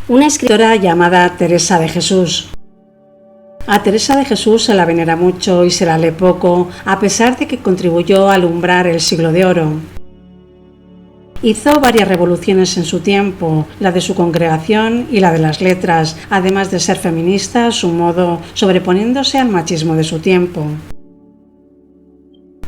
una escritora llamada Teresa de Jesús. A Teresa de Jesús se la venera mucho y se la lee poco, a pesar de que contribuyó a alumbrar el siglo de oro. Hizo varias revoluciones en su tiempo, la de su congregación y la de las letras, además de ser feminista a su modo, sobreponiéndose al machismo de su tiempo.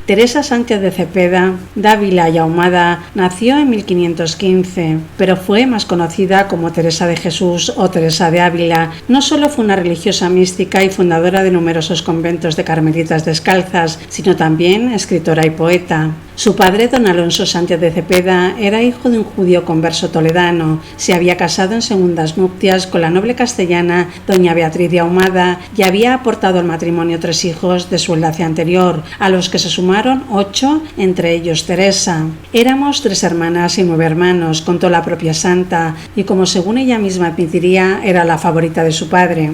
Teresa Sánchez de Cepeda, Dávila y Ahumada nació en 1515, pero fue más conocida como Teresa de Jesús o Teresa de Ávila. No solo fue una religiosa mística y fundadora de numerosos conventos de carmelitas descalzas, sino también escritora y poeta. Su padre, don Alonso Sánchez de Cepeda, era hijo de un judío converso toledano. Se había casado en segundas nupcias con la noble castellana doña Beatriz de Ahumada y había aportado al matrimonio 3 hijos de su enlace anterior, a los que se sumaron 8, entre ellos Teresa. Éramos 3 hermanas y 9 hermanos, contó la propia santa, y como según ella misma admitiría, era la favorita de su padre.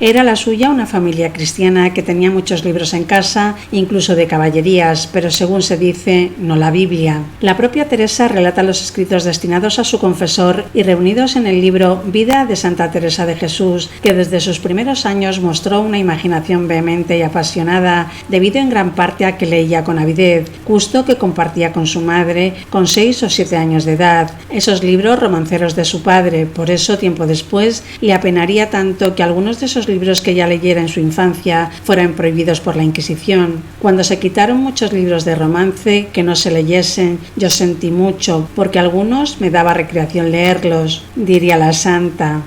Era la suya una familia cristiana que tenía muchos libros en casa, incluso de caballerías, pero según se dice, no la Biblia. La propia Teresa relata los escritos destinados a su confesor y reunidos en el libro Vida de Santa Teresa de Jesús, que desde sus primeros años mostró una imaginación vehemente y apasionada, debido en gran parte a que leía con avidez, gusto que compartía con su madre, con 6 o 7 años de edad. Esos libros romanceros de su padre, por eso tiempo después le apenaría tanto que algunos de esos libros que ella leyera en su infancia fueran prohibidos por la Inquisición. Cuando se quitaron muchos libros de romance que no se leyesen, yo sentí mucho, porque algunos me daba recreación leerlos, diría la santa.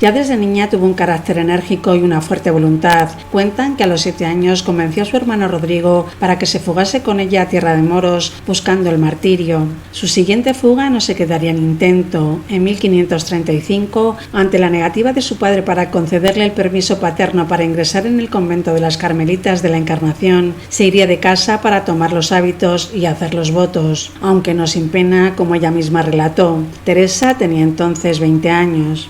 Ya desde niña tuvo un carácter enérgico y una fuerte voluntad. Cuentan que a los 7 años convenció a su hermano Rodrigo para que se fugase con ella a tierra de moros buscando el martirio. Su siguiente fuga no se quedaría en intento. En 1535, ante la negativa de su padre para concederle el permiso paterno para ingresar en el convento de las Carmelitas de la Encarnación, se iría de casa para tomar los hábitos y hacer los votos, aunque no sin pena, como ella misma relató. Teresa tenía entonces 20 años.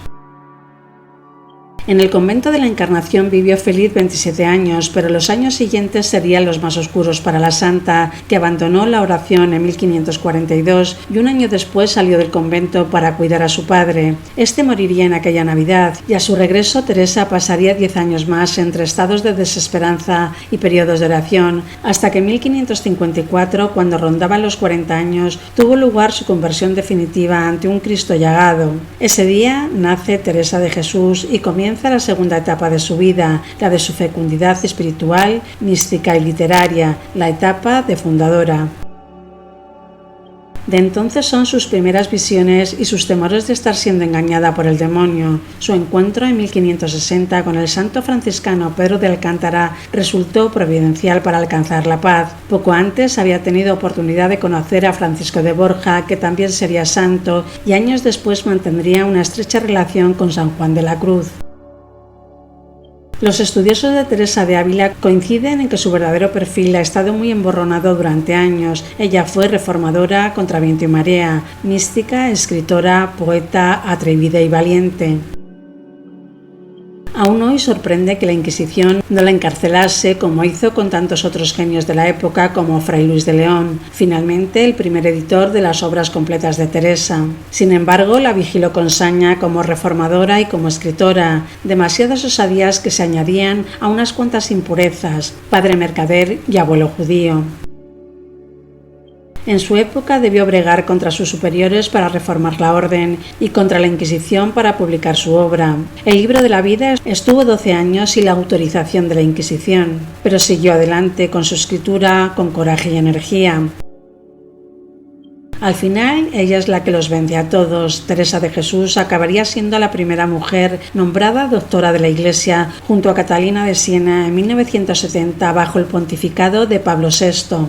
En el convento de la Encarnación vivió feliz 27 años, pero los años siguientes serían los más oscuros para la santa, que abandonó la oración en 1542 y un año después salió del convento para cuidar a su padre. Este moriría en aquella Navidad y a su regreso Teresa pasaría 10 años más entre estados de desesperanza y periodos de oración, hasta que en 1554, cuando rondaba los 40 años, tuvo lugar su conversión definitiva ante un Cristo llagado. Ese día nace Teresa de Jesús y comienza la segunda etapa de su vida, la de su fecundidad espiritual, mística y literaria, la etapa de fundadora. De entonces son sus primeras visiones y sus temores de estar siendo engañada por el demonio. Su encuentro en 1560 con el santo franciscano Pedro de Alcántara resultó providencial para alcanzar la paz. Poco antes había tenido oportunidad de conocer a Francisco de Borja, que también sería santo, y años después mantendría una estrecha relación con San Juan de la Cruz. Los estudiosos de Teresa de Ávila coinciden en que su verdadero perfil ha estado muy emborronado durante años. Ella fue reformadora contra viento y marea, mística, escritora, poeta, atrevida y valiente. Aún hoy sorprende que la Inquisición no la encarcelase como hizo con tantos otros genios de la época como Fray Luis de León, finalmente el primer editor de las obras completas de Teresa. Sin embargo, la vigiló con saña como reformadora y como escritora, demasiadas osadías que se añadían a unas cuantas impurezas, padre mercader y abuelo judío. En su época debió bregar contra sus superiores para reformar la orden y contra la Inquisición para publicar su obra. El libro de la vida estuvo 12 años sin la autorización de la Inquisición, pero siguió adelante con su escritura con coraje y energía. Al final, ella es la que los vence a todos. Teresa de Jesús acabaría siendo la primera mujer nombrada doctora de la Iglesia junto a Catalina de Siena en 1970 bajo el pontificado de Pablo VI.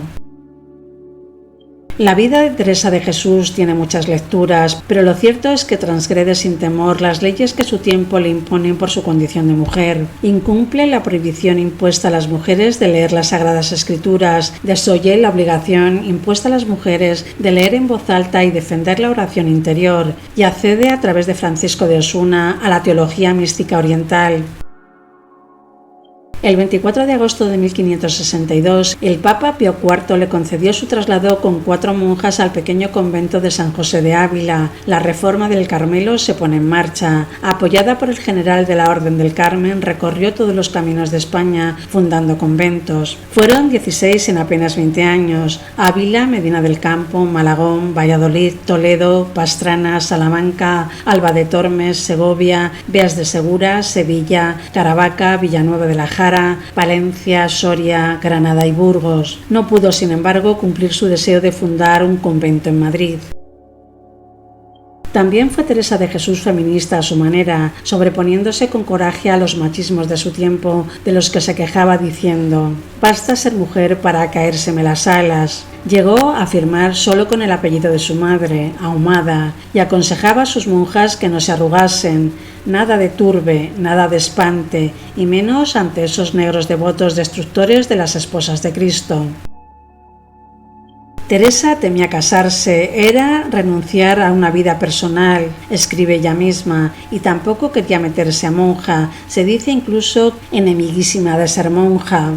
La vida de Teresa de Jesús tiene muchas lecturas, pero lo cierto es que transgrede sin temor las leyes que su tiempo le imponen por su condición de mujer. Incumple la prohibición impuesta a las mujeres de leer las Sagradas Escrituras, desoye la obligación impuesta a las mujeres de leer en voz alta y defender la oración interior, y accede a través de Francisco de Osuna a la teología mística oriental. El 24 de agosto de 1562, el Papa Pío IV le concedió su traslado con 4 monjas al pequeño convento de San José de Ávila. La reforma del Carmelo se pone en marcha. Apoyada por el general de la Orden del Carmen, recorrió todos los caminos de España, fundando conventos. Fueron 16 en apenas 20 años. Ávila, Medina del Campo, Malagón, Valladolid, Toledo, Pastrana, Salamanca, Alba de Tormes, Segovia, Beas de Segura, Sevilla, Caravaca, Villanueva de la Jara, Palencia, Soria, Granada y Burgos. No pudo, sin embargo, cumplir su deseo de fundar un convento en Madrid. También fue Teresa de Jesús feminista a su manera, sobreponiéndose con coraje a los machismos de su tiempo, de los que se quejaba diciendo: «Basta ser mujer para caérseme las alas». Llegó a firmar solo con el apellido de su madre, Ahumada, y aconsejaba a sus monjas que no se arrugasen, nada de turbe, nada de espante, y menos ante esos negros devotos destructores de las esposas de Cristo. Teresa temía casarse, era renunciar a una vida personal, escribe ella misma, y tampoco quería meterse a monja, se dice incluso enemiguísima de ser monja.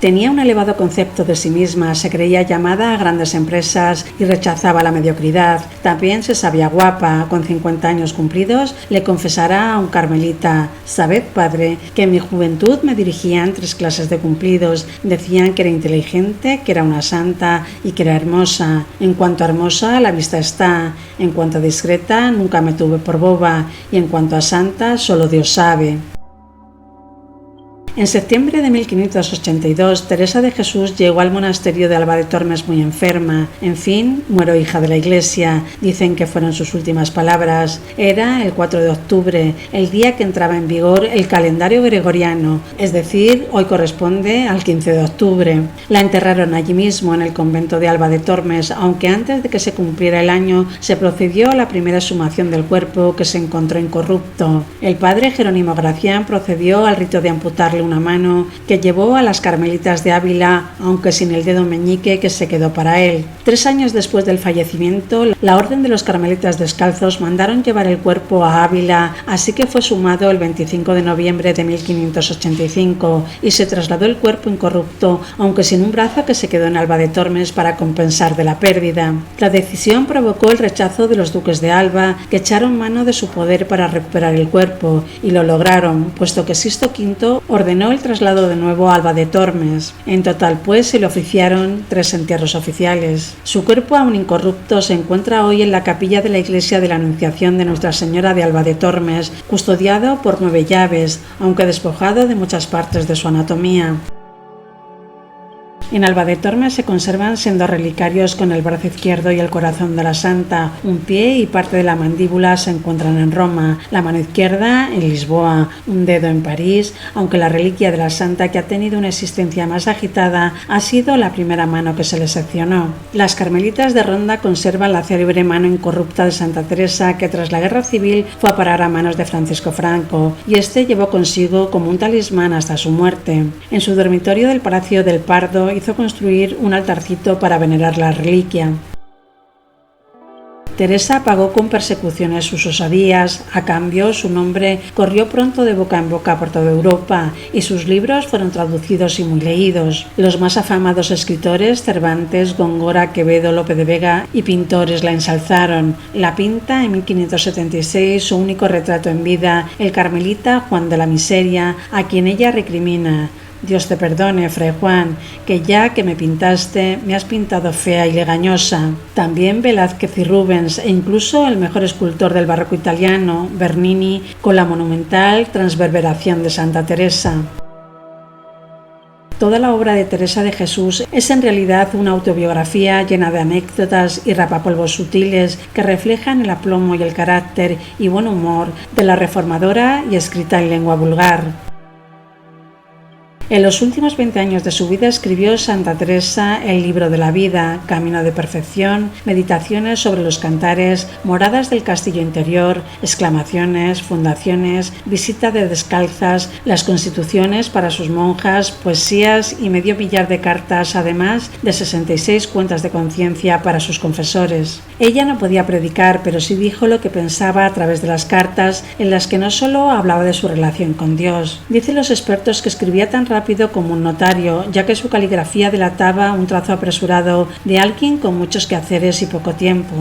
Tenía un elevado concepto de sí misma, se creía llamada a grandes empresas y rechazaba la mediocridad. También se sabía guapa. Con 50 años cumplidos le confesará a un carmelita: «Sabed, padre, que en mi juventud me dirigían 3 clases de cumplidos. Decían que era inteligente, que era una santa y que era hermosa. En cuanto a hermosa, a la vista está. En cuanto a discreta, nunca me tuve por boba. Y en cuanto a santa, solo Dios sabe». En septiembre de 1582, Teresa de Jesús llegó al monasterio de Alba de Tormes muy enferma. «En fin, muero hija de la Iglesia», dicen que fueron sus últimas palabras. Era el 4 de octubre, el día que entraba en vigor el calendario gregoriano, es decir, hoy corresponde al 15 de octubre. La enterraron allí mismo, en el convento de Alba de Tormes, aunque antes de que se cumpliera el año se procedió a la primera exhumación del cuerpo, que se encontró incorrupto. El padre Jerónimo Gracián procedió al rito de amputarle una mano, que llevó a las carmelitas de Ávila, aunque sin el dedo meñique que se quedó para él. 3 años después del fallecimiento, la Orden de los Carmelitas Descalzos mandaron llevar el cuerpo a Ávila, así que fue exhumado el 25 de noviembre de 1585 y se trasladó el cuerpo incorrupto, aunque sin un brazo, que se quedó en Alba de Tormes para compensar de la pérdida. La decisión provocó el rechazo de los duques de Alba, que echaron mano de su poder para recuperar el cuerpo, y lo lograron, puesto que Sixto V ordenó el traslado de nuevo a Alba de Tormes. En total, pues, se le oficiaron 3 entierros oficiales. Su cuerpo, aún incorrupto, se encuentra hoy en la capilla de la iglesia de la Anunciación de Nuestra Señora de Alba de Tormes, custodiado por 9 llaves, aunque despojado de muchas partes de su anatomía. En Alba de Tormes se conservan sendos relicarios con el brazo izquierdo y el corazón de la santa. Un pie y parte de la mandíbula se encuentran en Roma, la mano izquierda en Lisboa, un dedo en París, aunque la reliquia de la santa, que ha tenido una existencia más agitada, ha sido la primera mano que se le seccionó. Las carmelitas de Ronda conservan la célebre mano incorrupta de Santa Teresa, que tras la Guerra Civil fue a parar a manos de Francisco Franco, y este llevó consigo como un talismán hasta su muerte. En su dormitorio del Palacio del Pardo hizo construir un altarcito para venerar la reliquia. Teresa pagó con persecuciones sus osadías. A cambio, su nombre corrió pronto de boca en boca por toda Europa y sus libros fueron traducidos y muy leídos. Los más afamados escritores, Cervantes, Góngora, Quevedo, Lope de Vega y pintores la ensalzaron. La pinta en 1576 su único retrato en vida, el carmelita Juan de la Miseria, a quien ella recrimina: «Dios te perdone, Fray Juan, que ya que me pintaste, me has pintado fea y legañosa». También Velázquez y Rubens, e incluso el mejor escultor del barroco italiano, Bernini, con la monumental Transverberación de Santa Teresa. Toda la obra de Teresa de Jesús es en realidad una autobiografía llena de anécdotas y rapapolvos sutiles que reflejan el aplomo y el carácter y buen humor de la reformadora y escrita en lengua vulgar. En los últimos 20 años de su vida escribió Santa Teresa el libro de la vida, Camino de perfección, meditaciones sobre los cantares, moradas del castillo interior, exclamaciones, fundaciones, visita de descalzas, las constituciones para sus monjas, poesías y medio millar de cartas, además de 66 cuentas de conciencia para sus confesores. Ella no podía predicar, pero sí dijo lo que pensaba a través de las cartas, en las que no solo hablaba de su relación con Dios. Dicen los expertos que escribía tan rápido como un notario, ya que su caligrafía delataba un trazo apresurado de alguien con muchos quehaceres y poco tiempo.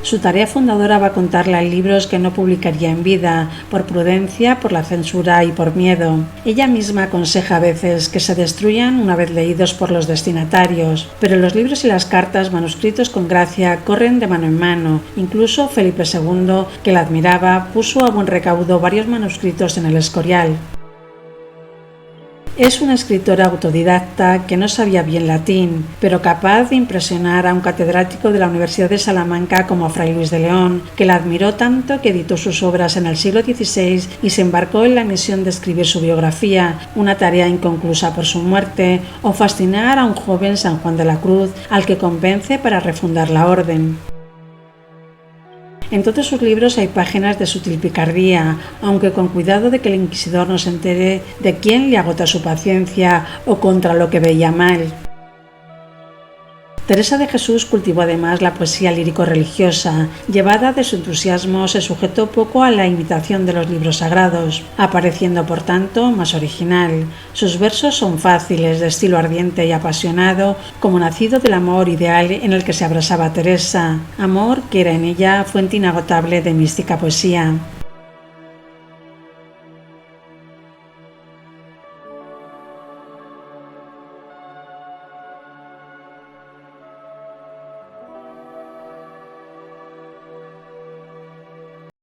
Su tarea fundadora va a contarla en libros que no publicaría en vida, por prudencia, por la censura y por miedo. Ella misma aconseja a veces que se destruyan una vez leídos por los destinatarios, pero los libros y las cartas manuscritos con gracia corren de mano en mano. Incluso Felipe II, que la admiraba, puso a buen recaudo varios manuscritos en el Escorial. Es una escritora autodidacta que no sabía bien latín, pero capaz de impresionar a un catedrático de la Universidad de Salamanca como Fray Luis de León, que la admiró tanto que editó sus obras en el siglo XVI y se embarcó en la misión de escribir su biografía, una tarea inconclusa por su muerte, o fascinar a un joven San Juan de la Cruz, al que convence para refundar la orden. En todos sus libros hay páginas de sutil picardía, aunque con cuidado de que el inquisidor no se entere de quién le agota su paciencia o contra lo que veía mal. Teresa de Jesús cultivó además la poesía lírico-religiosa. Llevada de su entusiasmo, se sujetó poco a la imitación de los libros sagrados, apareciendo por tanto más original. Sus versos son fáciles, de estilo ardiente y apasionado, como nacido del amor ideal en el que se abrasaba Teresa, amor que era en ella fuente inagotable de mística poesía.